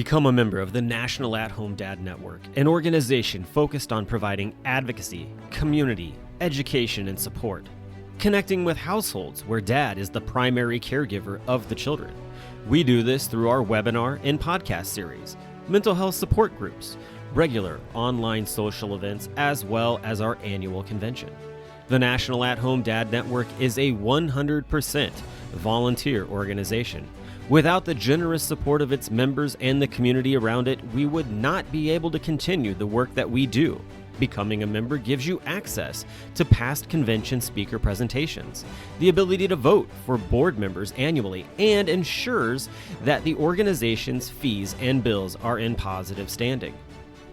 Become a member of the National At-Home Dad Network, an organization focused on providing advocacy, community, education, and support. Connecting with households where dad is the primary caregiver of the children. We do this through our webinar and podcast series, mental health support groups, regular online social events, as well as our annual convention. The National At-Home Dad Network is a 100% volunteer organization. Without the generous support of its members and the community around it, we would not be able to continue the work that we do. Becoming a member gives you access to past convention speaker presentations, the ability to vote for board members annually, and ensures that the organization's fees and bills are in positive standing.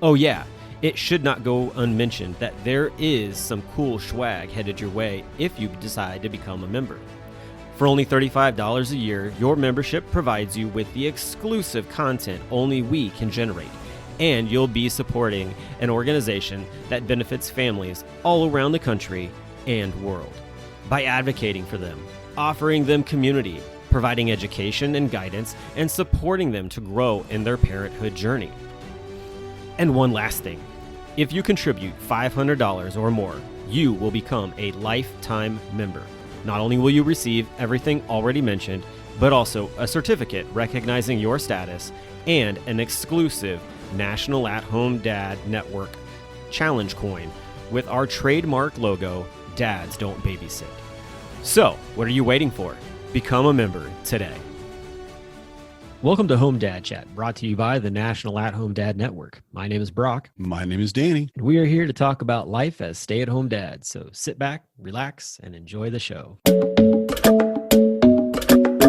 Oh yeah, it should not go unmentioned that there is some cool swag headed your way if you decide to become a member. For only $35 a year, your membership provides you with the exclusive content only we can generate, and you'll be supporting an organization that benefits families all around the country and world. By advocating for them, offering them community, providing education and guidance, and supporting them to grow in their parenthood journey. And one last thing, if you contribute $500 or more, you will become a lifetime member. Not only will you receive everything already mentioned, but also a certificate recognizing your status and an exclusive National At-Home Dad Network challenge coin with our trademark logo, Dads Don't Babysit. So, what are you waiting for? Become a member today. Welcome to Home Dad Chat, brought to you by the National At-Home Dad Network. My name is Brock. My name is Danny. And we are here to talk about life as stay-at-home dads. So sit back, relax, and enjoy the show.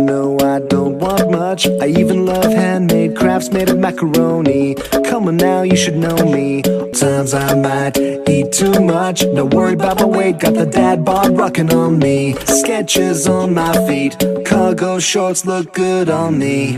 No, I don't want much. I even love handmade crafts made of macaroni. Come on now, you should know me. Times I might eat too much. No worry about my weight, got the dad bod rocking on me. Sketches on my feet, cargo shorts look good on me.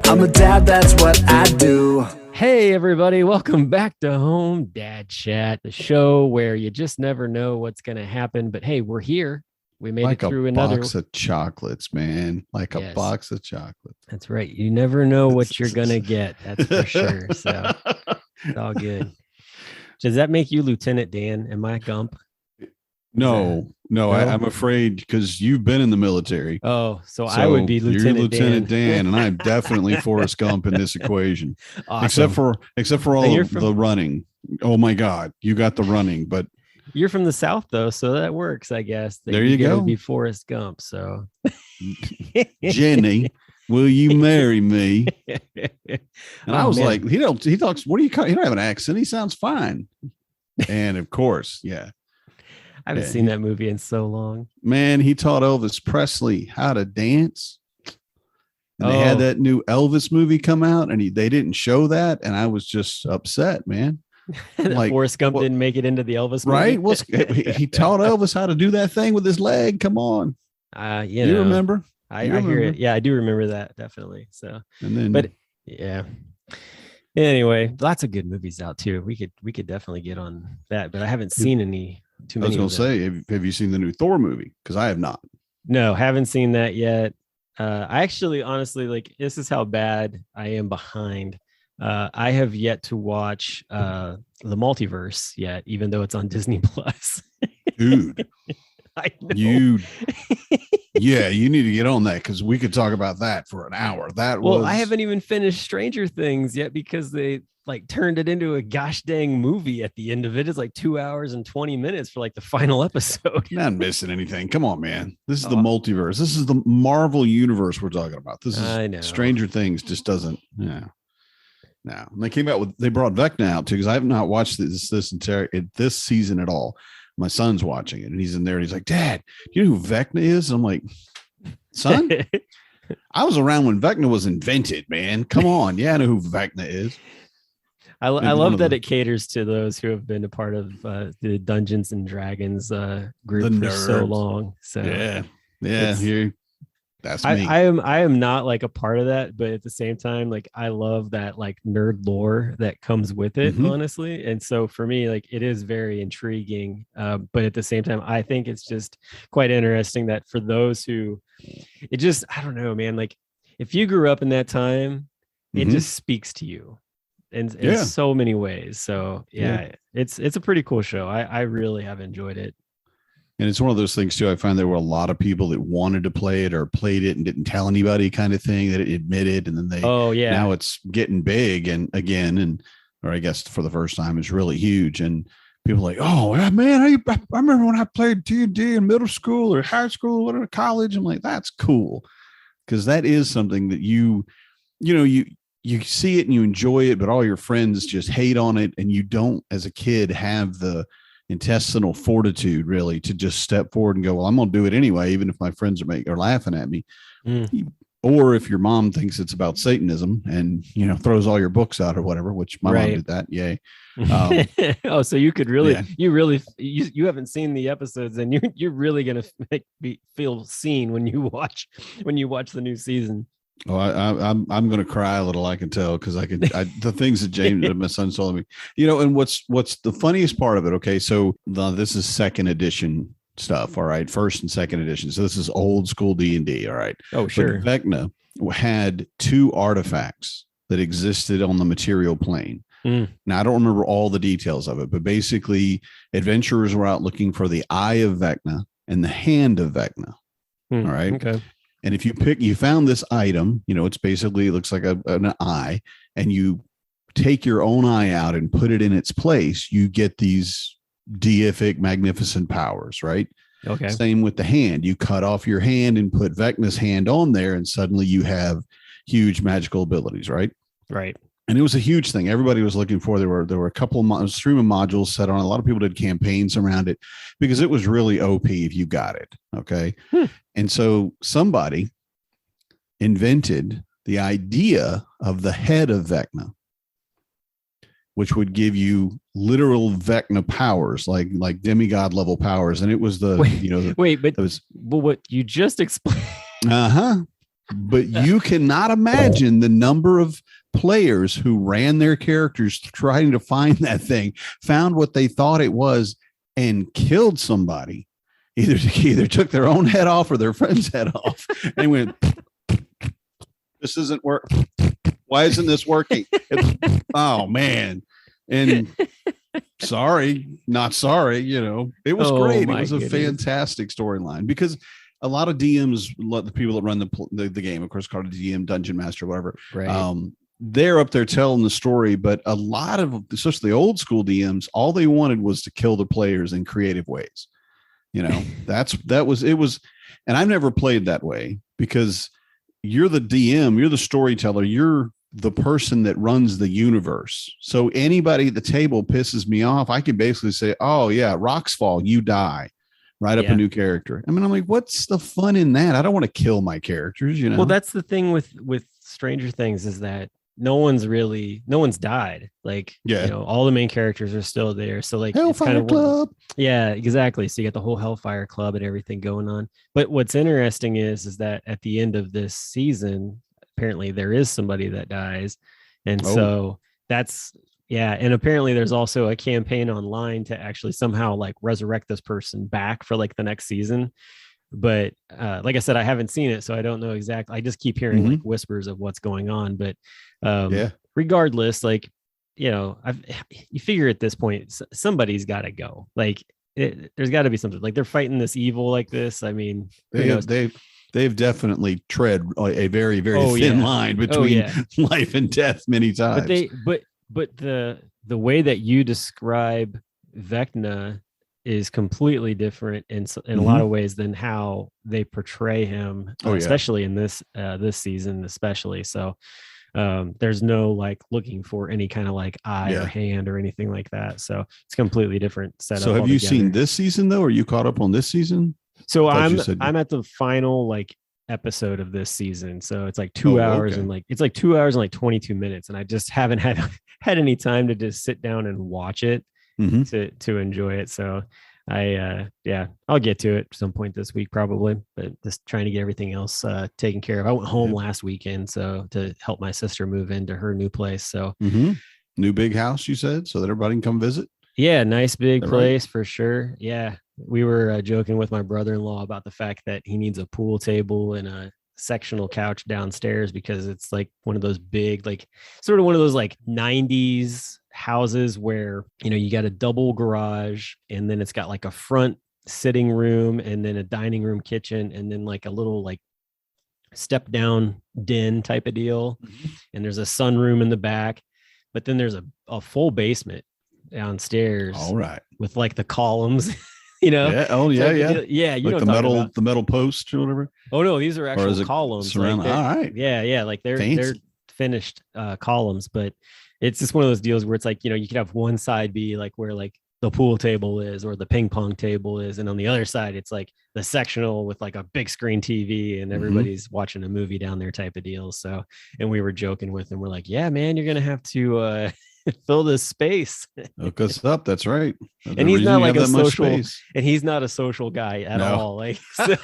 I'm a dad, that's what I do. Hey everybody, welcome back to Home Dad Chat, the show where you just never know what's going to happen. But hey, we're here. We made it through another box of chocolates, man. Like a box of chocolates. That's right. You never know what you're going to get. That's for sure. So it's all good. Does that make you Lieutenant Dan? Am I Gump? No. I'm afraid because you've been in the military. Oh, so I would be Lieutenant Dan, and I'm definitely Forrest Gump in this equation. Awesome. Except for all of the running. Oh my God, you got the running, but you're from the South though, so that works, I guess. There you go. Be Forrest Gump. So, Jenny, will you marry me? And I was like, he talks. What do you call? He don't have an accent. He sounds fine. And of course, yeah. I haven't seen that movie in so long. Man, he taught Elvis Presley how to dance. And they had that new Elvis movie come out, and they didn't show that, and I was just upset, man. Like, Forrest Gump didn't make it into the Elvis movie. Right? He taught Elvis how to do that thing with his leg. Come on. You remember? I hear it. Yeah, I do remember that, definitely. So, but yeah. Anyway, lots of good movies out too. We could definitely get on that, but I haven't seen too many. I was going to say, have you seen the new Thor movie? Because I have not. No, haven't seen that yet. I actually, honestly, this is how bad I am behind. I have yet to watch the Multiverse yet, even though it's on Disney Plus. Dude, I know. You need to get on that because we could talk about that for an hour. I haven't even finished Stranger Things yet because they turned it into a gosh dang movie at the end of it. It's 2 hours and 20 minutes for the final episode. You're not missing anything. Come on, man. This is the multiverse. This is the Marvel universe we're talking about. This is I know. Stranger Things just doesn't. Yeah. No, and they brought Vecna out too because I have not watched this season at all. My son's watching it and he's in there and he's like, Dad, you know who Vecna is? And I'm like, son, I was around when Vecna was invented, man. Come on. Yeah, I know who Vecna is. I love that it caters to those who have been a part of the Dungeons and Dragons group for so long. So here. That's me. I am not a part of that, but at the same time, I love that nerd lore that comes with it, honestly. And so for me, it is very intriguing. But at the same time, I think it's just quite interesting that for those who I don't know, man, if you grew up in that time it Mhm. just speaks to you in so many ways. So it's a pretty cool show. I really have enjoyed it. And it's one of those things too. I find there were a lot of people that wanted to play it or played it and didn't tell anybody, kind of thing, that it admitted. And then now it's getting big and again, or I guess for the first time, it's really huge. And people are like, oh man, I remember when I played D&D in middle school or high school, whatever, college. I'm like, that's cool. Because that is something that you see it and you enjoy it, but all your friends just hate on it. And you don't, as a kid, have the intestinal fortitude really to just step forward and go, well, I'm going to do it anyway, even if my friends are laughing at me. Or if your mom thinks it's about Satanism and, throws all your books out or whatever, which my mom did that. Yay. Oh, so you could really, you haven't seen the episodes and you're really going to make me feel seen when you watch the new season. Oh, I'm going to cry a little. I can tell because the things that James, my son, told me, and what's the funniest part of it. Okay, so this is second edition stuff. All right, first and second edition. So this is old school D&D. All right. Oh, sure. But Vecna had 2 artifacts that existed on the material plane. Now I don't remember all the details of it, but basically, adventurers were out looking for the Eye of Vecna and the Hand of Vecna. All right. Okay. And if you found this item, it looks like an eye, and you take your own eye out and put it in its place, you get these deific, magnificent powers, right? Okay. Same with the hand. You cut off your hand and put Vecna's hand on there, and suddenly you have huge magical abilities, right? Right. And it was a huge thing. Everybody was looking for. There were a couple of stream of modules set on. A lot of people did campaigns around it because it was really OP if you got it. Okay. And so somebody invented the idea of the head of Vecna, which would give you literal Vecna powers, like demigod level powers. And it was but what you just explained. But you cannot imagine the number of players who ran their characters trying to find that thing, found what they thought it was, and killed somebody. Either took their own head off or their friend's head off, and went, "This isn't work. Why isn't this working?" Oh man! And sorry, not sorry. It was great. It was a fantastic storyline because a lot of DMs, the people that run the game, of course, called a DM, Dungeon Master, whatever. Right. They're up there telling the story, but a lot of, especially the old school DMs, all they wanted was to kill the players in creative ways. It was, and I've never played that way because you're the DM, you're the storyteller, you're the person that runs the universe. So anybody at the table pisses me off, I can basically say, "Oh yeah, rocks fall, you die." Write up a new character. I mean, I'm like, what's the fun in that? I don't want to kill my characters, Well, that's the thing with Stranger Things is that no one's died. Like, all the main characters are still there. So like, Hellfire it's kind of Club. Yeah, exactly. So you got the whole Hellfire Club and everything going on. But what's interesting is that at the end of this season, apparently there is somebody that dies. And so that's, and apparently there's also a campaign online to actually somehow like resurrect this person back for like the next season. But like I said, I haven't seen it, so I don't know exactly. I just keep hearing like whispers of what's going on. But regardless, like, you figure at this point, somebody's got to go. Like, there's got to be something. Like, they're fighting this evil like this. I mean, they've definitely tread a very, very thin line between life and death many times. But the way that you describe Vecna is completely different in a lot of ways than how they portray him, especially in this season, especially. So there's no like looking for any kind of like eye or hand or anything like that. So it's completely different setup. So have you seen this season though? Are you caught up on this season? So I'm at the final like episode of this season. So it's like 2 hours and like, it's like 2 hours and like 22 minutes. And I just haven't had any time to just sit down and watch it to enjoy it. So I'll get to it at some point this week probably, but just trying to get everything else taken care of. I went home last weekend to help my sister move into her new place. So new big house, you said, so that everybody can come visit. Yeah, nice big place for sure. Yeah, we were joking with my brother-in-law about the fact that he needs a pool table and a sectional couch downstairs because it's like one of those big, like sort of one of those like 90s houses where, you know, you got a double garage and then it's got like a front sitting room and then a dining room kitchen and then like a little like step down den type of deal. And there's a sunroom in the back, but then there's a full basement downstairs. All right. With like the columns, you know? Yeah. Oh yeah. Yeah. Yeah. You like know the metal post or whatever. Oh no, these are actual columns. All right. Yeah. Like they're finished columns, but it's just one of those deals where it's like, you know, you could have one side be like where like the pool table is or the ping pong table is. And on the other side, it's like the sectional with like a big screen TV and everybody's watching a movie down there type of deal. So, and we were joking with him. We're like, yeah, man, you're going to have to fill this space. Hook us up. That's right. And he's not like a social, and he's not a social guy at all. Like, so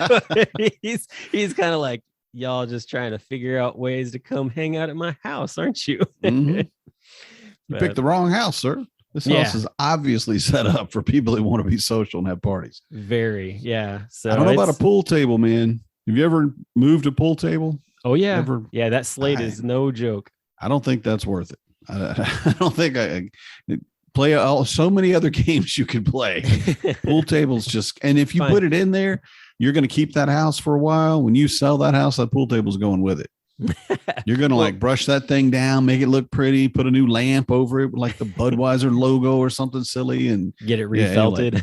he's kind of like, y'all just trying to figure out ways to come hang out at my house, aren't you? You picked the wrong house, sir. This house is obviously set up for people who want to be social and have parties. Very, yeah. So I don't know about a pool table, man. Have you ever moved a pool table? Oh yeah, yeah. That slate is no joke. I don't think that's worth it. I don't think I play so many other games you could play. Pool tables just, and if you put it in there, you're going to keep that house for a while. When you sell that house, that pool table's going with it. You're going to like brush that thing down, make it look pretty, put a new lamp over it with like the Budweiser logo or something silly and get it refelted.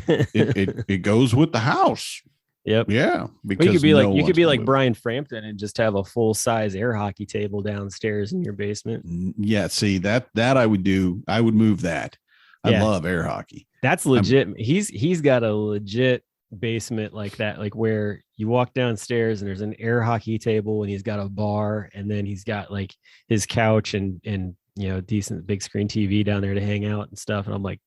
It goes with the house. Yep. Yeah. Because you could be like Brian Frampton and just have a full size air hockey table downstairs in your basement. Yeah. See that I would do. I would move that. I love air hockey. That's legit. He's got a legit basement like that, like where you walk downstairs and there's an air hockey table and he's got a bar and then he's got like his couch and you know, decent big screen TV down there to hang out and stuff. And I'm like,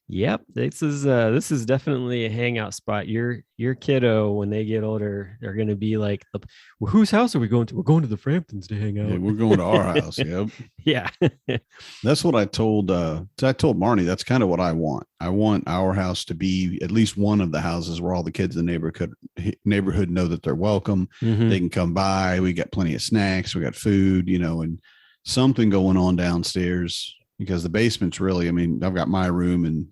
yep, this is definitely a hangout spot. Your kiddo, when they get older, they're going to be like, well, whose house are we going to? We're going to the Framptons to hang out. Yeah, we're going to our house. Yep. Yeah. That's what I told Marnie. That's kind of what I want. I want our house to be at least one of the houses where all the kids in the neighborhood know that they're welcome. They can come by. We got plenty of snacks. We got food, you know, and something going on downstairs. Because the basement's really, I mean, I've got my room and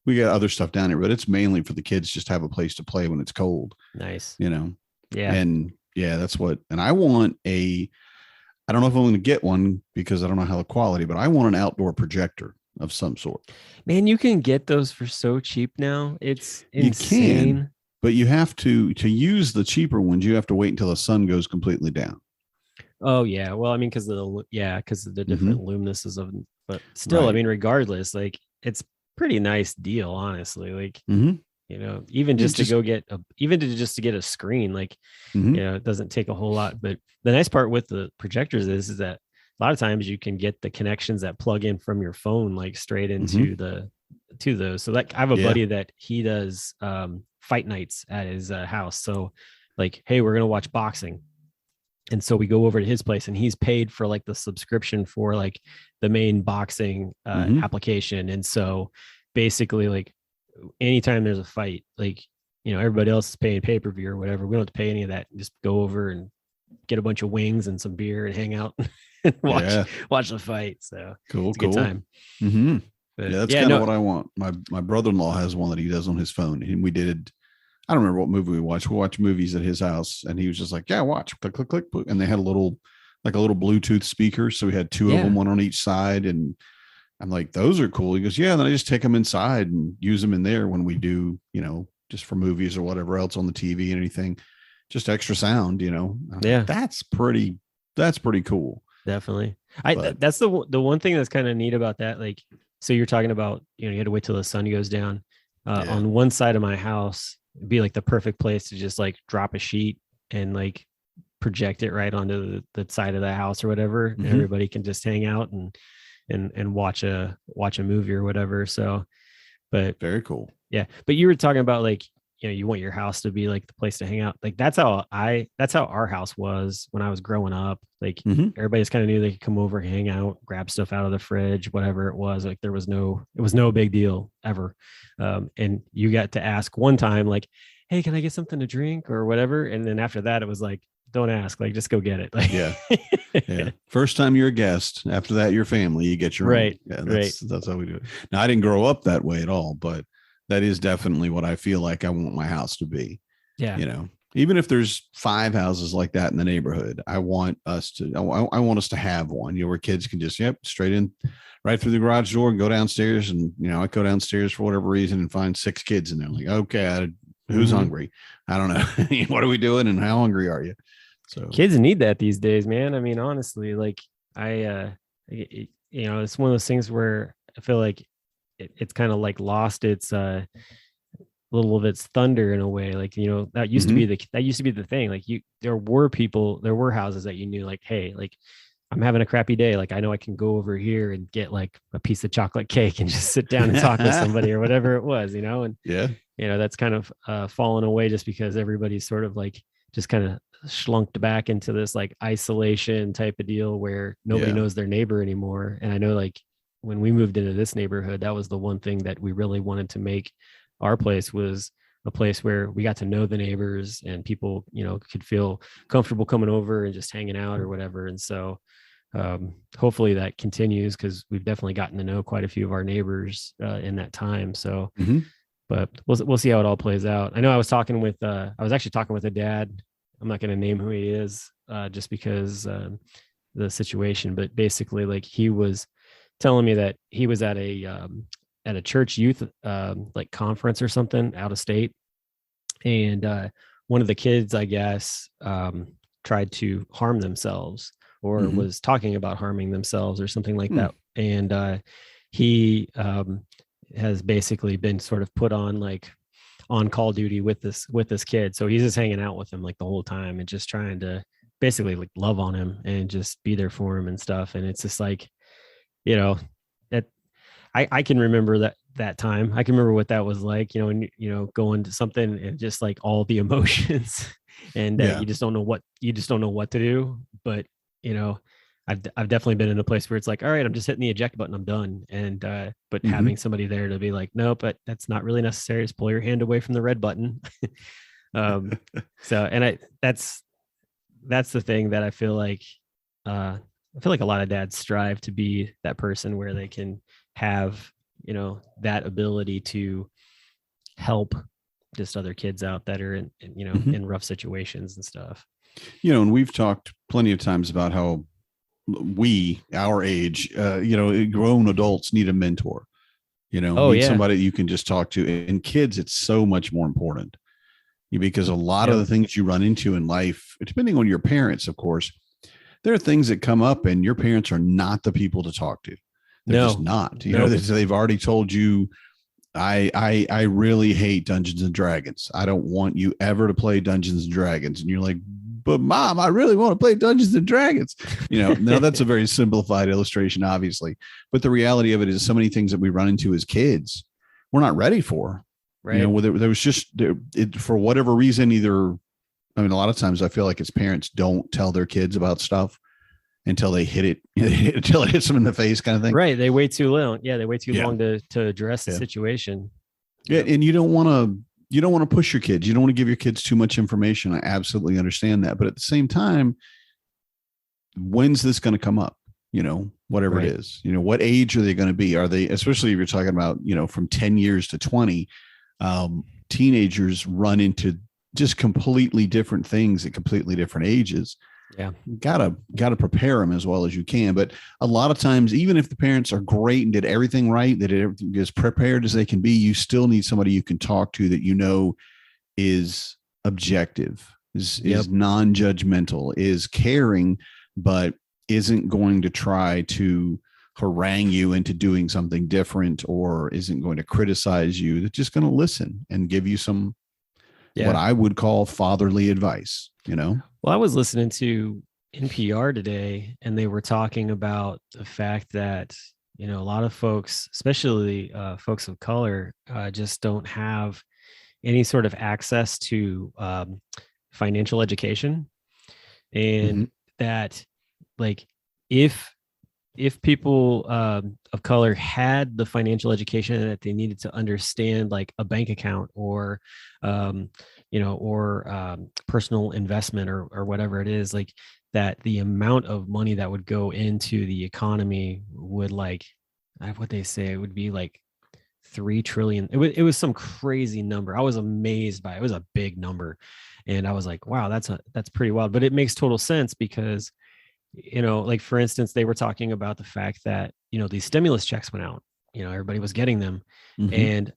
we got other stuff down there, but it's mainly for the kids just to have a place to play when it's cold. Nice. You know? Yeah. And yeah, and I want I don't know if I'm going to get one because I don't know how the quality, but I want an outdoor projector of some sort. Man, you can get those for so cheap now. It's insane. You can, but you have to use the cheaper ones. You have to wait until the sun goes completely down. Oh yeah. Well, I mean, because of the different luminescences of them. But still, I mean, regardless, like it's pretty nice deal, honestly. Like, you know, even just to get a screen, like, you know, it doesn't take a whole lot. But the nice part with the projectors is that a lot of times you can get the connections that plug in from your phone, like straight into to those. So like I have a buddy that he does fight nights at his house. So like, hey, we're going to watch boxing. And so we go over to his place and he's paid for like the subscription for like the main boxing application. And so basically like anytime there's a fight, like, you know, everybody else is paying pay-per-view or whatever. We don't have to pay any of that. Just go over and get a bunch of wings and some beer and hang out and watch the fight. So cool. Good time. But, that's kind of what I want. My brother-in-law has one that he does on his phone. And we did, I don't remember what movie we watched. We watched movies at his house and he was just like, yeah, watch, click, click, click. And they had a little Bluetooth speaker. So we had two of them, one on each side. And I'm like, those are cool. He goes, yeah. And then I just take them inside and use them in there when we do, you know, just for movies or whatever else on the TV and anything, just extra sound, you know? Like, that's pretty cool. Definitely. That's the one thing that's kind of neat about that. Like, so you're talking about, you know, you had to wait till the sun goes down on one side of my house. It'd be like the perfect place to just like drop a sheet and like project it right onto the side of the house or whatever. And everybody can just hang out and watch a movie or whatever. So, but very cool. Yeah. But you were talking about like, you know, you want your house to be like the place to hang out. Like that's how our house was when I was growing up. Like everybody just kind of knew they could come over, hang out, grab stuff out of the fridge, whatever it was. Like it was no big deal ever. And you got to ask one time, like, hey, can I get something to drink or whatever? And then after that, it was like, don't ask, like, just go get it. Like, Yeah. Yeah. First time you're a guest, after that, your family, you get your right. own. Yeah. That's how we do it. Now, I didn't grow up that way at all, but that is definitely what I feel like I want my house to be. Yeah. You know, even if there's 5 houses like that in the neighborhood, I want us to have one, where kids can just, straight in, right through the garage door and go downstairs. And, I go downstairs for whatever reason and find 6 kids in there. Like, okay, who's hungry? I don't know. What are we doing? And how hungry are you? So kids need that these days, man. I mean, honestly, like it's one of those things where I feel like it's kind of like lost its little of its thunder in a way. Like, that used to be the thing. Like there were houses that you knew, like, hey, like, I'm having a crappy day. Like, I know I can go over here and get like a piece of chocolate cake and just sit down and talk with somebody or whatever it was, and that's kind of fallen away just because everybody's sort of like just kind of schlunked back into this like isolation type of deal where nobody knows their neighbor anymore. And I know, like, when we moved into this neighborhood, that was the one thing that we really wanted to make our place was a place where we got to know the neighbors and people, could feel comfortable coming over and just hanging out or whatever. And so hopefully that continues, because we've definitely gotten to know quite a few of our neighbors in that time. So, but we'll see how it all plays out. I know I was actually talking with a dad. I'm not going to name who he is just because the situation, but basically, like, he was telling me that he was at a church youth like conference or something out of state. And one of the kids, I guess, tried to harm themselves or was talking about harming themselves or something like that. And he has basically been sort of put on like on call duty with this kid. So he's just hanging out with him like the whole time and just trying to basically like love on him and just be there for him and stuff. And it's just like, that I can remember that time. I can remember what that was like, and going to something and just like all the emotions and you just don't know what to do. But, I've definitely been in a place where it's like, all right, I'm just hitting the eject button, I'm done. And, but having somebody there to be like, no, but that's not really necessary. Just pull your hand away from the red button. So, and that's the thing that I feel like a lot of dads strive to be that person where they can have, that ability to help just other kids out that are in in rough situations and stuff. And we've talked plenty of times about how our age, grown adults need a mentor, somebody you can just talk to. And kids, it's so much more important because a lot of the things you run into in life, depending on your parents, of course, there are things that come up and your parents are not the people to talk to. They're just not, they've already told you, I really hate Dungeons and Dragons. I don't want you ever to play Dungeons and Dragons. And you're like, but Mom, I really want to play Dungeons and Dragons. Now that's a very simplified illustration, obviously, but the reality of it is so many things that we run into as kids, we're not ready for, right? There was just for whatever reason, a lot of times I feel like as parents don't tell their kids about stuff until they hit it, until it hits them in the face, kind of thing. Right. They wait too long. Yeah. They wait too long to address the situation. Yeah. And you don't want to push your kids. You don't want to give your kids too much information. I absolutely understand that. But at the same time, when's this going to come up? Whatever it is, what age are they going to be? Are they, especially if you're talking about, from 10 years to 20, teenagers run into just completely different things at completely different ages. Yeah. Gotta prepare them as well as you can. But a lot of times, even if the parents are great and did everything right, that everything as prepared as they can be, you still need somebody you can talk to that is objective, is non-judgmental, is caring, but isn't going to try to harangue you into doing something different or isn't going to criticize you. That's just going to listen and give you some what I would call fatherly advice, Well, I was listening to NPR today and they were talking about the fact that, a lot of folks, especially folks of color, just don't have any sort of access to financial education. And that, like, if people of color had the financial education that they needed to understand, like a bank account or or personal investment or whatever it is, like that the amount of money that would go into the economy would what they say, it would be like 3 trillion. It was some crazy number. I was amazed by it. It was a big number. And I was like, wow, that's pretty wild. But it makes total sense because, like for instance, they were talking about the fact that, these stimulus checks went out, everybody was getting them. Mhm. And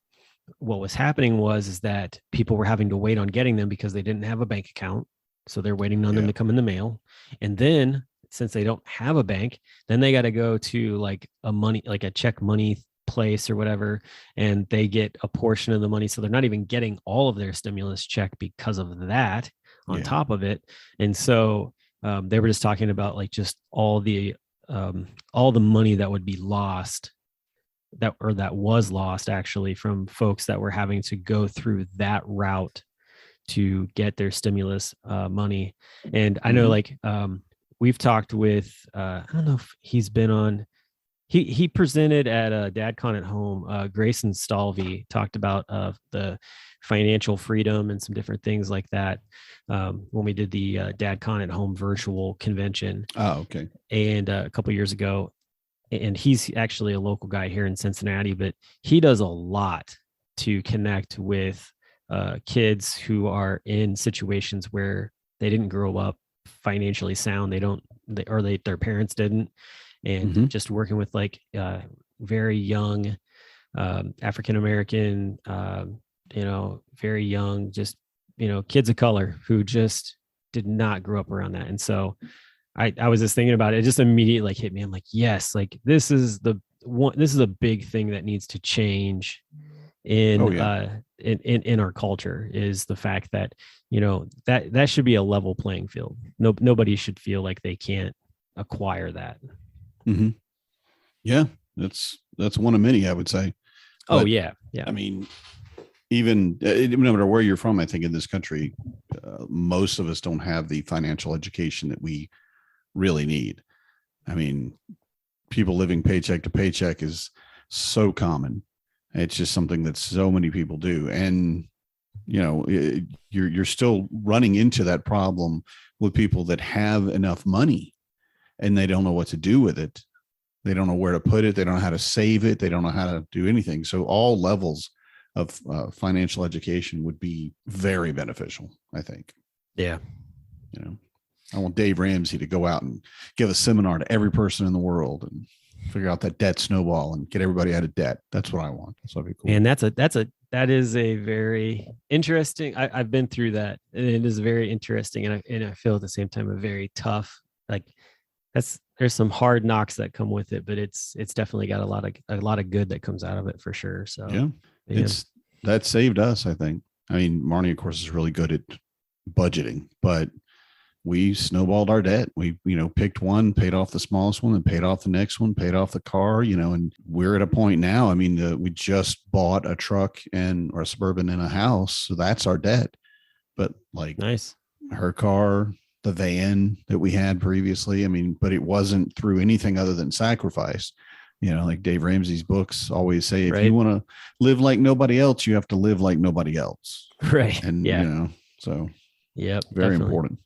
what was happening is that people were having to wait on getting them because they didn't have a bank account. So they're waiting on them to come in the mail. And then since they don't have a bank, then they got to go to like a check money place or whatever, and they get a portion of the money. So they're not even getting all of their stimulus check because of that on top of it. And so they were just talking about like just all the money that would be lost that was lost actually from folks that were having to go through that route to get their stimulus money. And I know we've talked with I don't know if he's been on. He presented at DadCon at Home. Grayson Stalvey talked about the financial freedom and some different things like that when we did the DadCon at Home virtual convention. Oh, okay. And a couple of years ago, and he's actually a local guy here in Cincinnati, but he does a lot to connect with kids who are in situations where they didn't grow up financially sound. Their parents didn't. And just working with like very young African-American, very young, just, kids of color who just did not grow up around that. And so I was just thinking about it. It just immediately like hit me. I'm like, yes, like this is a big thing that needs to change in our culture, is the fact that, that should be a level playing field. Nobody should feel like they can't acquire that. Mm-hmm. Yeah, that's one of many, I would say. But, yeah. I mean, even no matter where you're from, I think in this country, most of us don't have the financial education that we really need. I mean, people living paycheck to paycheck is so common. It's just something that so many people do. And, you're still running into that problem with people that have enough money and they don't know what to do with it. They don't know where to put it. They don't know how to save it. They don't know how to do anything. So all levels of financial education would be very beneficial, I think. Yeah. I want Dave Ramsey to go out and give a seminar to every person in the world and figure out that debt snowball and get everybody out of debt. That's what I want. That's what would be cool. And that is a very interesting, I've been through that, and it is very interesting. And I feel at the same time a very tough, like there's some hard knocks that come with it, but it's definitely got a lot of good that comes out of it for sure. So that saved us, I think. I mean, Marnie, of course, is really good at budgeting, but we snowballed our debt. We, picked one, paid off the smallest one, and paid off the next one, paid off the car, and we're at a point now. I mean, we just bought a truck or a Suburban and a house. So that's our debt. But like nice, her car, the van that we had previously, I mean, but it wasn't through anything other than sacrifice. Like Dave Ramsey's books always say, if you want to live like nobody else, you have to live like nobody else. Right. And, so very definitely. important.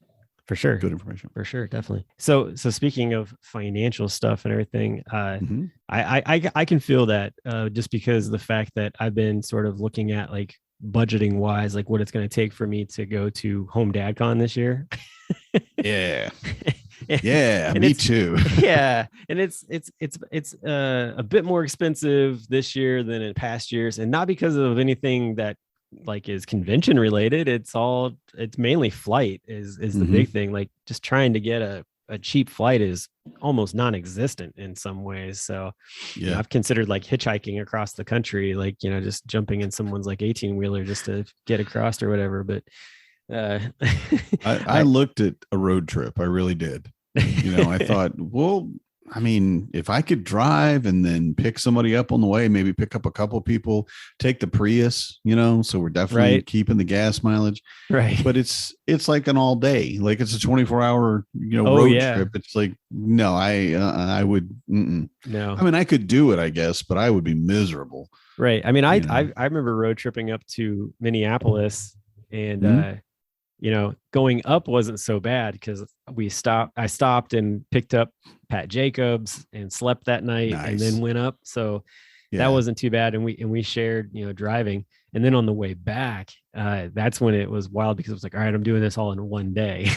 For sure. Good information. For sure. Definitely. So speaking of financial stuff and everything, I can feel that just because of the fact that I've been sort of looking at like budgeting wise, like what it's going to take for me to go to Home DadCon this year. Yeah. Yeah, me too. Yeah. And it's a bit more expensive this year than in past years, and not because of anything that like is convention related. It's mainly flight is the big thing. Like just trying to get a cheap flight is almost non-existent in some ways. So I've considered like hitchhiking across the country, like, just jumping in someone's like 18-wheeler just to get across or whatever. But I looked at a road trip. I really did. I thought, well, I mean, if I could drive and then pick somebody up on the way, maybe pick up a couple of people, take the Prius, so we're definitely keeping the gas mileage. Right. But it's like an all day, like it's a 24-hour, road trip. It's like, no, I would. No, I mean, I could do it, I guess, but I would be miserable. Right. I mean, I remember road tripping up to Minneapolis And, Mhm. going up wasn't so bad because I stopped and picked up Pat Jacobs and slept that night and then Nice. went up. So that Yeah. wasn't too bad. And we shared, driving. And then on the way back, that's when it was wild because it was like, all right, I'm doing this all in one day.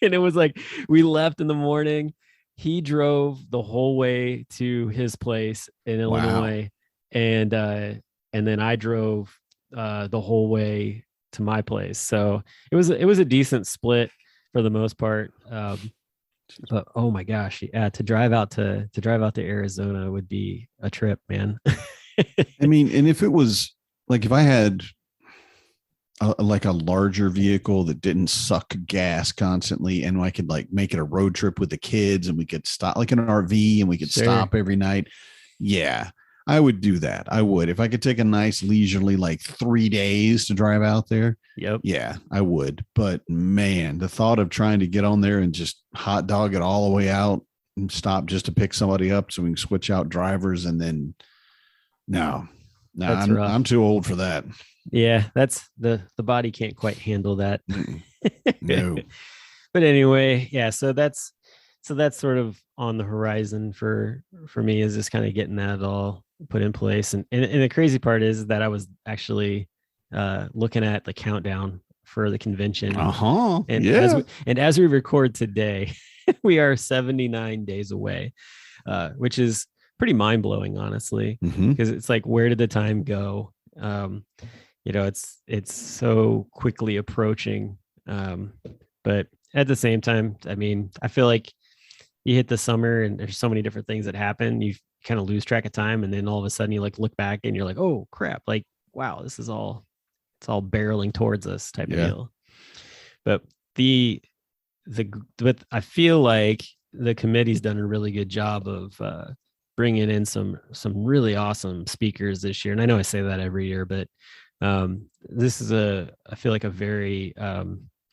And it was like, we left in the morning. He drove the whole way to his place in Wow. Illinois. And then I drove the whole way to my place. So it was a decent split for the most part. But oh my gosh, yeah, to drive out to Arizona would be a trip, man. I mean, and if it was like if I had like a larger vehicle that didn't suck gas constantly, and I could like make it a road trip with the kids, and we could stop like an RV, and we could Sure. stop every night. Yeah, I would do that. I would if I could take a nice leisurely like 3 days to drive out there. Yep. Yeah, I would. But man, the thought of trying to get on there and just hot dog it all the way out and stop just to pick somebody up so we can switch out drivers and then no, no, That's I'm rough. I'm too old for that. Yeah, that's the body can't quite handle that. No. But anyway, yeah, so that's sort of on the horizon for me, is just kind of getting that all put in place. And the crazy part is that I was actually looking at the countdown for the convention. Uh-huh. And Yeah. as we record today, we are 79 days away, which is pretty mind blowing, honestly, Mm-hmm. because it's like, where did the time go? It's so quickly approaching. But at the same time, I mean, I feel like you hit the summer and there's so many different things that happen. You kind of lose track of time, and then all of a sudden you like look back and you're like, oh crap, like wow, it's all barreling towards us type of Yeah. deal. But the but I feel like the committee's done a really good job of bringing in some really awesome speakers this year. And I know I say that every year, but this is I feel like a very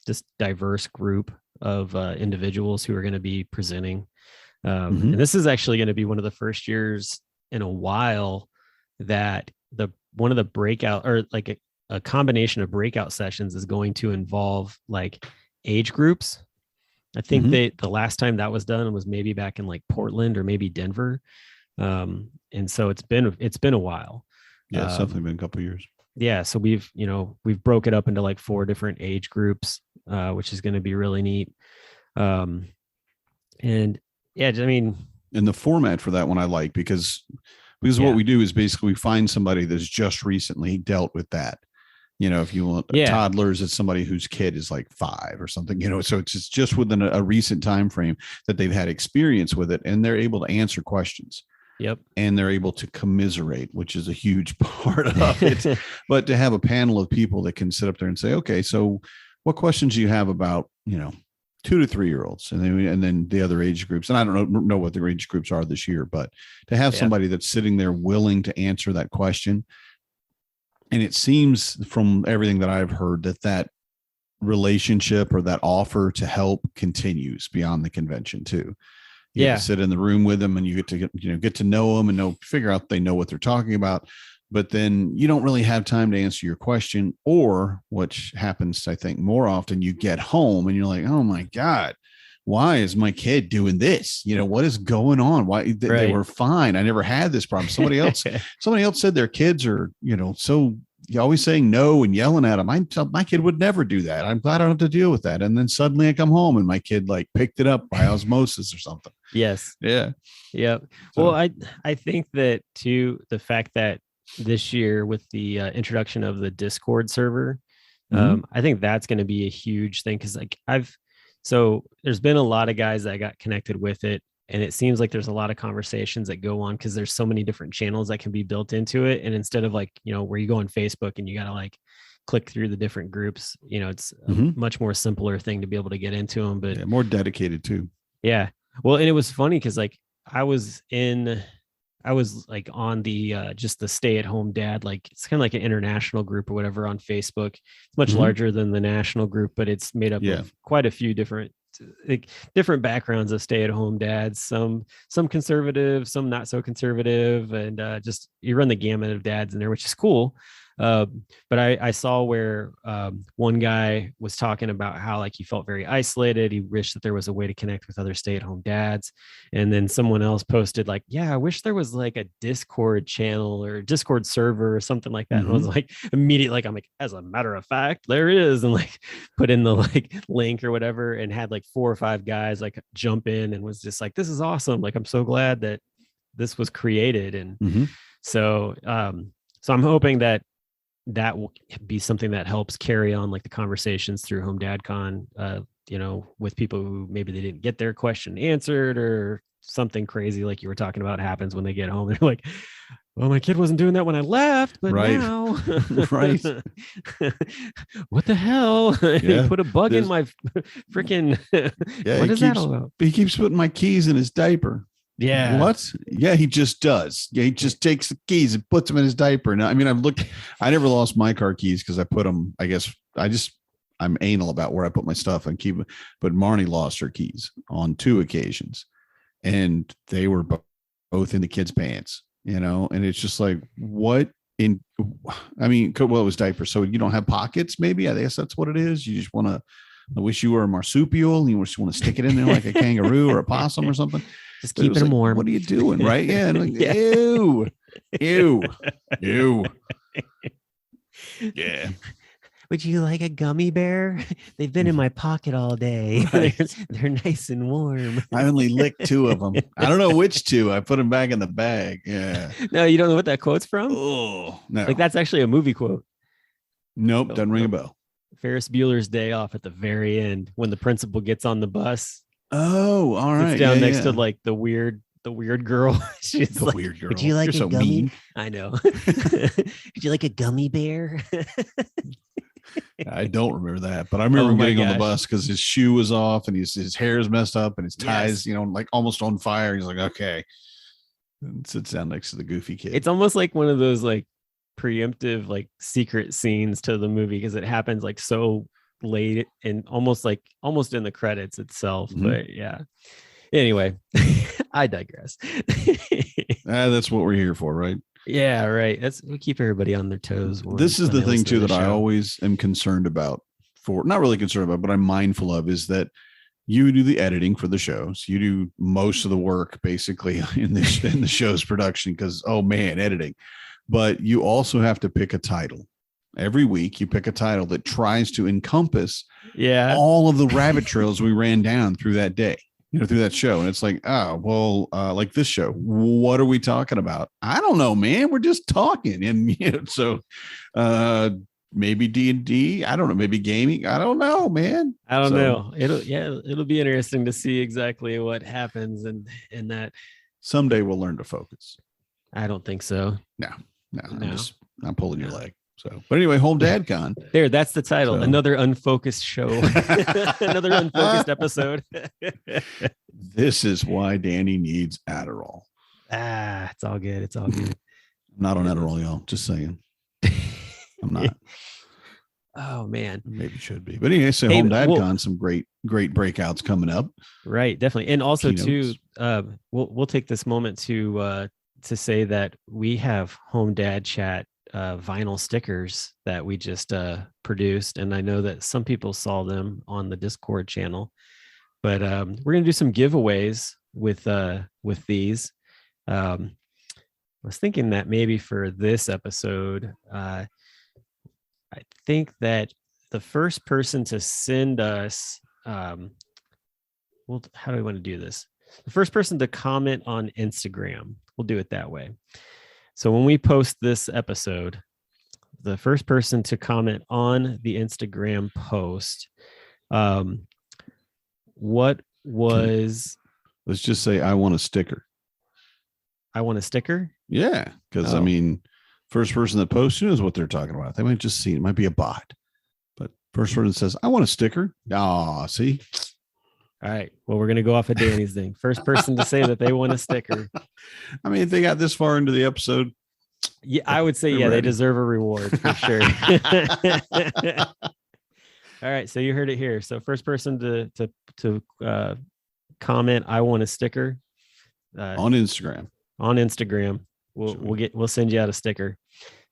just diverse group of individuals who are going to be presenting. Mhm. And this is actually going to be one of the first years in a while that one of the breakout, or like a combination of breakout sessions, is going to involve like age groups. I think Mhm. the last time that was done was maybe back in like Portland or maybe Denver. And so it's been a while. Yeah, it's Um, definitely been a couple of years. yeah, so we've broke it up into like 4 different age groups, which is going to be really neat. Um, and yeah, I mean, And the format for that one I like because what yeah, we do is basically we find somebody that's just recently dealt with that. If you want yeah, toddlers, it's somebody whose kid is like 5 or something, so it's just within a recent time frame that they've had experience with it, and they're able to answer questions yep, and they're able to commiserate, which is a huge part of it. But to have a panel of people that can sit up there and say, okay, so what questions do you have about, 2 to 3 year olds, and then the other age groups, and I don't know what the age groups are this year, but to have yeah, somebody that's sitting there willing to answer that question. And it seems from everything that I've heard that relationship or that offer to help continues beyond the convention too. You get yeah, to sit in the room with them, and you get to know them and figure out they know what they're talking about. But then you don't really have time to answer your question, or which happens, I think, more often, you get home and you're like, oh my God, why is my kid doing this? What is going on? Why they right. were fine. I never had this problem. Somebody else said their kids are, so you always saying no and yelling at them. My kid would never do that. I'm glad I don't have to deal with that. And then suddenly I come home and my kid like picked it up by osmosis or something. Yes. Yeah. Yep. So, Well, I think that too, the fact that this year with the introduction of the Discord server, mhm. I think that's going to be a huge thing, because like so there's been a lot of guys that got connected with it, and it seems like there's a lot of conversations that go on because there's so many different channels that can be built into it. And instead of like, where you go on Facebook and you got to like click through the different groups, it's a Mhm. much more simpler thing to be able to get into them. But Yeah, more dedicated too. yeah, well, and it was funny because like I was like on the just the stay at home dad, like it's kind of like an international group or whatever on Facebook. It's much Mhm. larger than the national group, but it's made up Yeah. of quite a few different backgrounds of stay at home dads, some conservative, some not so conservative, and just you run the gamut of dads in there, which is cool. But I saw where one guy was talking about how like he felt very isolated. He wished that there was a way to connect with other stay-at-home dads. And then someone else posted like, yeah, I wish there was like a Discord channel or Discord server or something like that. And I was like, immediately, like, I'm like, as a matter of fact, there is, and like put in the like link or whatever, and had like 4 or 5 guys like jump in and was just like, this is awesome. Like, I'm so glad that this was created. And so I'm hoping that will be something that helps carry on like the conversations through Home Dad Con, with people who maybe they didn't get their question answered, or something crazy like you were talking about happens when they get home. They're like, well, my kid wasn't doing that when I left, but now, right. What the hell? Yeah. He put a bug in my freaking, what is that all about? He keeps putting my keys in his diaper. Yeah. What? Yeah, he just does. Yeah, he just takes the keys and puts them in his diaper. Now, I mean, I never lost my car keys because I put them, I guess I'm anal about where I put my stuff and keep it. But Marnie lost her keys on 2 occasions, and they were both in the kids' pants, and it's just like, what it was diapers. So you don't have pockets, maybe? I guess that's what it is. You just want to, I wish you were a marsupial and you just want to stick it in there like a kangaroo or a possum or something. Just keep it warm. What are you doing? Right. Yeah. And like, ew. Yeah. Would you like a gummy bear? They've been in my pocket all day. Right. They're nice and warm. I only licked 2 of them. I don't know which 2. I put them back in the bag. Yeah. No, you don't know what that quote's from? Oh, no. Like, that's actually a movie quote. Nope. Doesn't ring a bell. Ferris Bueller's Day Off, at the very end, when the principal gets on the bus. Oh, all right. It's down next to like the weird girl. She's the like, weird girl. Would you like You're a so gummy? mean. I know. Would you like a gummy bear? I don't remember that, but I remember him getting on the bus because his shoe was off and his hair is messed up and his ties, like almost on fire. He's like, okay. And sits down next to the goofy kid. It's almost like one of those like preemptive, like secret scenes to the movie, because it happens like so late and almost in the credits itself. But yeah. Anyway, I digress. That's what we're here for, right? Yeah, right. We keep everybody on their toes. This is the thing too that I always am concerned about, not really concerned about, but I'm mindful of, is that you do the editing for the shows. You do most of the work basically in the show's production, because, oh man, editing. But you also have to pick a title. Every week you pick a title that tries to encompass all of the rabbit trails we ran down through that day, through that show. And it's like, oh, well, like this show, what are we talking about? I don't know, man. We're just talking. And, so maybe D&D. I don't know. Maybe gaming. I don't know, man. I don't know. It'll be interesting to see exactly what happens in that. Someday we'll learn to focus. I don't think so. No. I'm pulling your leg. So, but anyway, Home Dad Con. There, that's the title. So. Another unfocused show. Another unfocused episode. This is why Danny needs Adderall. It's all good. It's all good. I'm not on Adderall, y'all. Just saying. I'm not. Oh man. Maybe it should be. But anyway, so Home Dad Con, some great breakouts coming up. Right, definitely. And also too, we'll take this moment to say that we have Home Dad Chat vinyl stickers that we just produced, and I know that some people saw them on the Discord channel, but we're gonna do some giveaways with these. I was thinking that maybe for this episode, I think that the first person to send us, how do we want to do this? The first person to comment on Instagram, we'll do it that way. So when we post this episode, the first person to comment on the Instagram post, what was... Let's just say, I want a sticker. I want a sticker? Yeah, because I mean, first person that posts, who knows what they're talking about? They might just see it. It might be a bot. But first person says, I want a sticker. See? All right. Well, we're going to go off of Danny's thing. First person to say that they want a sticker. I mean, if they got this far into the episode. Yeah, I would say, they deserve a reward for sure. All right. So you heard it here. So first person to comment, I want a sticker. On Instagram. We'll send you out a sticker.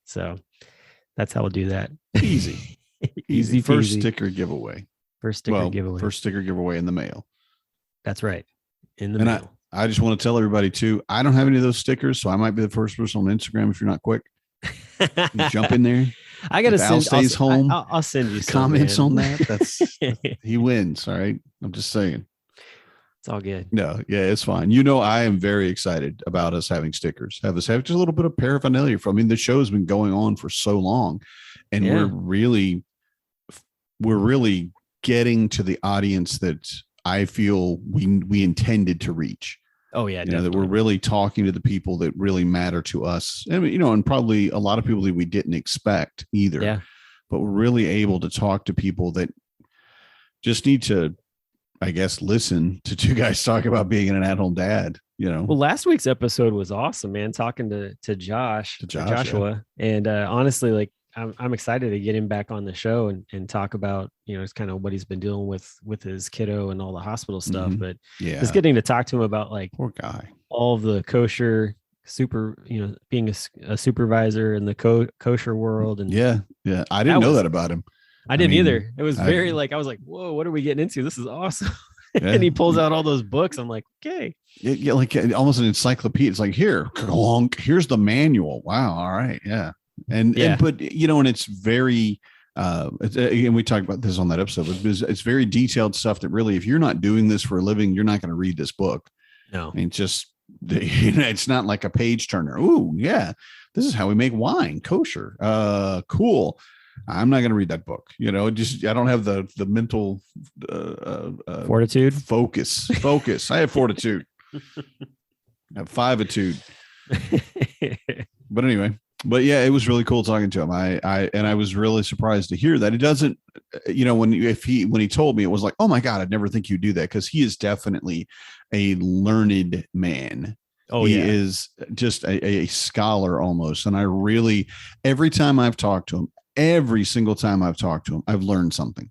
So That's how we'll do that. Easy. Easy First peasy. sticker giveaway. First sticker giveaway. First sticker giveaway in the mail. That's right. In the and mail. I just want to tell everybody too, I don't have any of those stickers, so I might be the first person on Instagram if you're not quick. You jump in there. I gotta Al stays home. I'll send you some, comments man. on that. That's he wins. All right. I'm just saying. It's all good. No, yeah, it's fine. I am very excited about us having stickers. Have just a little bit of paraphernalia from. I mean, the show has been going on for so long, and we're really getting to the audience that I feel we intended to reach. Oh yeah, that we're really talking to the people that really matter to us, and and probably a lot of people that we didn't expect either. Yeah, but we're really able to talk to people that just need to, I guess, listen to two guys talk about being an at-home dad. Well, last week's episode was awesome, man. Talking to Joshua, yeah. And honestly, like I'm excited to get him back on the show and talk about it's kind of what he's been dealing with his kiddo and all the hospital stuff. Mm-hmm. But yeah, just getting to talk to him about like poor guy, all of the kosher being a supervisor in the kosher world. And yeah, I didn't know that about him. I didn't either. It was very I was like, whoa, what are we getting into? This is awesome. Yeah. And he pulls out all those books. I'm like, okay. Yeah, like almost an encyclopedia. It's like, here's the manual. Wow. All right. Yeah. And but and it's very again, we talked about this on that episode, but it's very detailed stuff that really, if you're not doing this for a living, you're not going to read this book. No. I mean, it's not like a page turner. Ooh, yeah. This is how we make wine kosher. Cool. I'm not going to read that book. I don't have the mental fortitude, focus. I have fortitude. I have fiveitude. But anyway, yeah, it was really cool talking to him. I was really surprised to hear that. It doesn't, when he told me, it was like, oh my God, I'd never think you'd do that, because he is definitely a learned man. Oh, he is just a scholar almost. And I really, every time I've talked to him, every single time I've talked to him, I've learned something.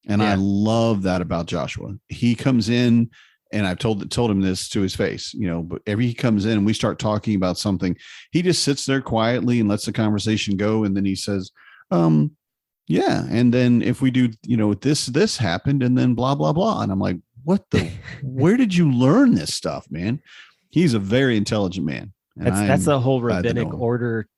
And I love that about Joshua. He comes in, and I've told him this to his face, but he comes in and we start talking about something, he just sits there quietly and lets the conversation go. And then he says, yeah. And then if we do, this happened, and then blah, blah, blah. And I'm like, where did you learn this stuff, man? He's a very intelligent man. That's the whole rabbinic order,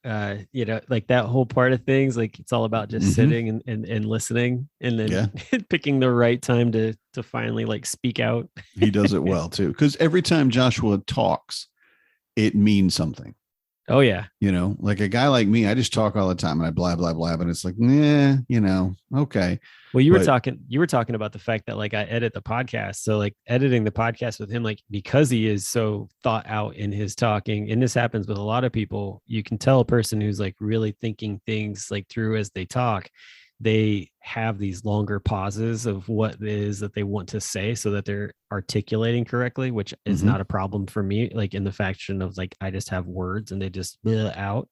like that whole part of things. Like it's all about just sitting and listening, and then picking the right time to finally like speak out. He does it well too, because every time Joshua talks, it means something. Oh yeah. Like a guy like me, I just talk all the time and I blah, blah, blah. And it's like, okay. Well, you were talking about the fact that like I edit the podcast. So like editing the podcast with him, like because he is so thought out in his talking, and this happens with a lot of people, you can tell a person who's like really thinking things like through as they talk. They have these longer pauses of what it is that they want to say so that they're articulating correctly, which is not a problem for me. Like in the faction of like, I just have words and they just out.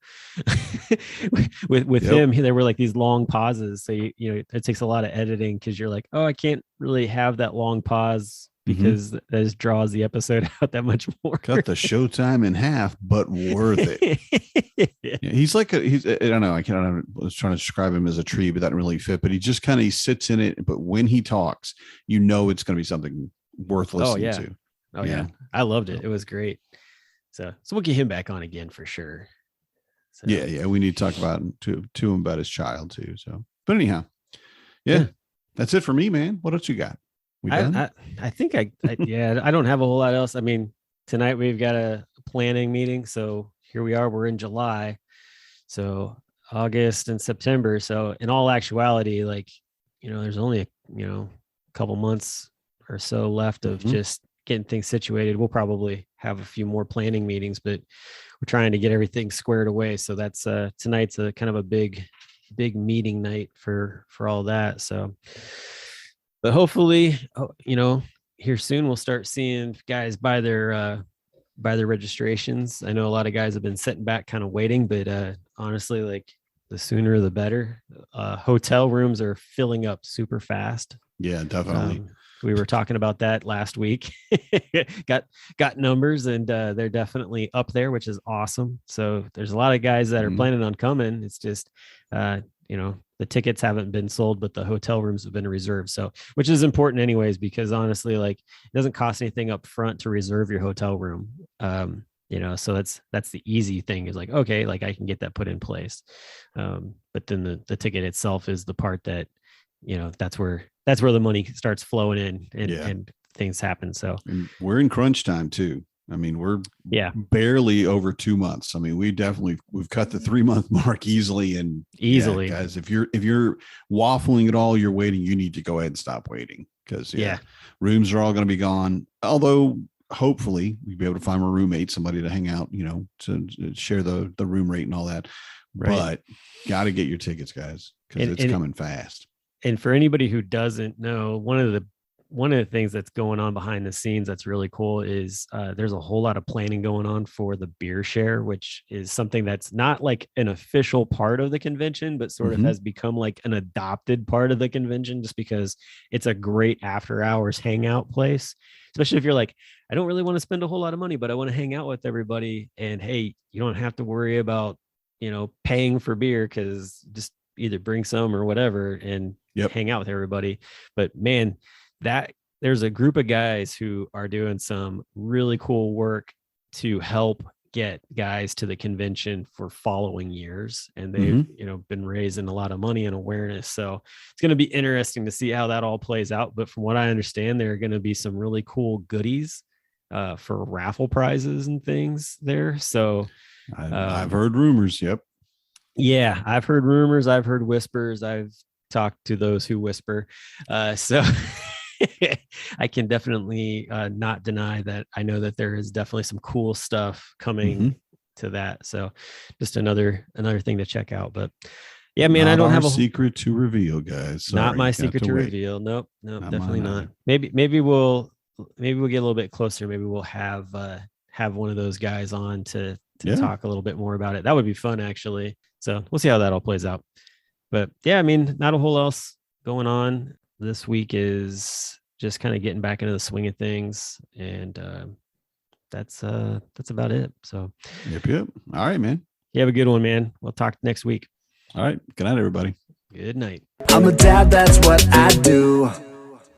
with him, there were like these long pauses. So, it takes a lot of editing, because you're like, oh, I can't really have that long pause, because that just draws the episode out that much more. Cut the showtime in half, but worth it. He's like I don't know. I was trying to describe him as a tree, but that didn't really fit. But he just kind of sits in it. But when he talks, it's going to be something worth listening to. Oh yeah, I loved it. It was great. So we'll get him back on again for sure. So. Yeah, we need to talk about him to him about his child too. So, but anyhow, that's it for me, man. What else you got? I think I don't have a whole lot else. I mean, tonight we've got a planning meeting. So here we are, we're in July. So August and September. So in all actuality, like, there's only a couple months or so left of just getting things situated. We'll probably have a few more planning meetings, but we're trying to get everything squared away. So that's tonight's a kind of a big meeting night for all that. So, but hopefully, here soon we'll start seeing guys buy their registrations. I know a lot of guys have been sitting back kind of waiting, but honestly, like the sooner the better. Hotel rooms are filling up super fast. Yeah, definitely. We were talking about that last week. got numbers, and they're definitely up there, which is awesome. So there's a lot of guys that are planning on coming. It's just, the tickets haven't been sold, but the hotel rooms have been reserved. So, which is important anyways, because honestly, like, it doesn't cost anything up front to reserve your hotel room. So that's the easy thing, is like, okay, like I can get that put in place. But then the ticket itself is the part that, that's where the money starts flowing in, and things happen. So and we're in crunch time too. I mean, we're barely over 2 months. I mean, we've cut the 3-month mark easily. And guys, if you're waffling at all, you're waiting, you need to go ahead and stop waiting, because rooms are all going to be gone. Although hopefully we'll be able to find a roommate, somebody to hang out, to share the room rate and all that. Right. But got to get your tickets, guys, because it's coming fast. And for anybody who doesn't know, one of the things that's going on behind the scenes that's really cool is there's a whole lot of planning going on for the beer share, which is something that's not like an official part of the convention, but sort of has become like an adopted part of the convention, just because it's a great after hours hangout place, especially if you're like, I don't really want to spend a whole lot of money, but I want to hang out with everybody. And hey, you don't have to worry about, paying for beer, because just either bring some or whatever and hang out with everybody. But man, there's a group of guys who are doing some really cool work to help get guys to the convention for following years. And they've, been raising a lot of money and awareness. So it's going to be interesting to see how that all plays out. But from what I understand, there are going to be some really cool goodies for raffle prizes and things there. So I've heard rumors. Yep. Yeah, I've heard rumors. I've heard whispers. I've talked to those who whisper. So I can definitely not deny that. I know that there is definitely some cool stuff coming to that. So just another thing to check out. But yeah, man, I don't have a secret to reveal, guys. Sorry, not my secret to reveal. Nope, definitely not. Maybe we'll get a little bit closer. Maybe we'll have one of those guys on to talk a little bit more about it. That would be fun, actually. So we'll see how that all plays out. But yeah, I mean, not a whole else going on. This week is just kind of getting back into the swing of things, and that's about it. So yep. All right, man. You have a good one, man. We'll talk next week. All right. Good night, everybody. Good night. I'm a dad, that's what I do.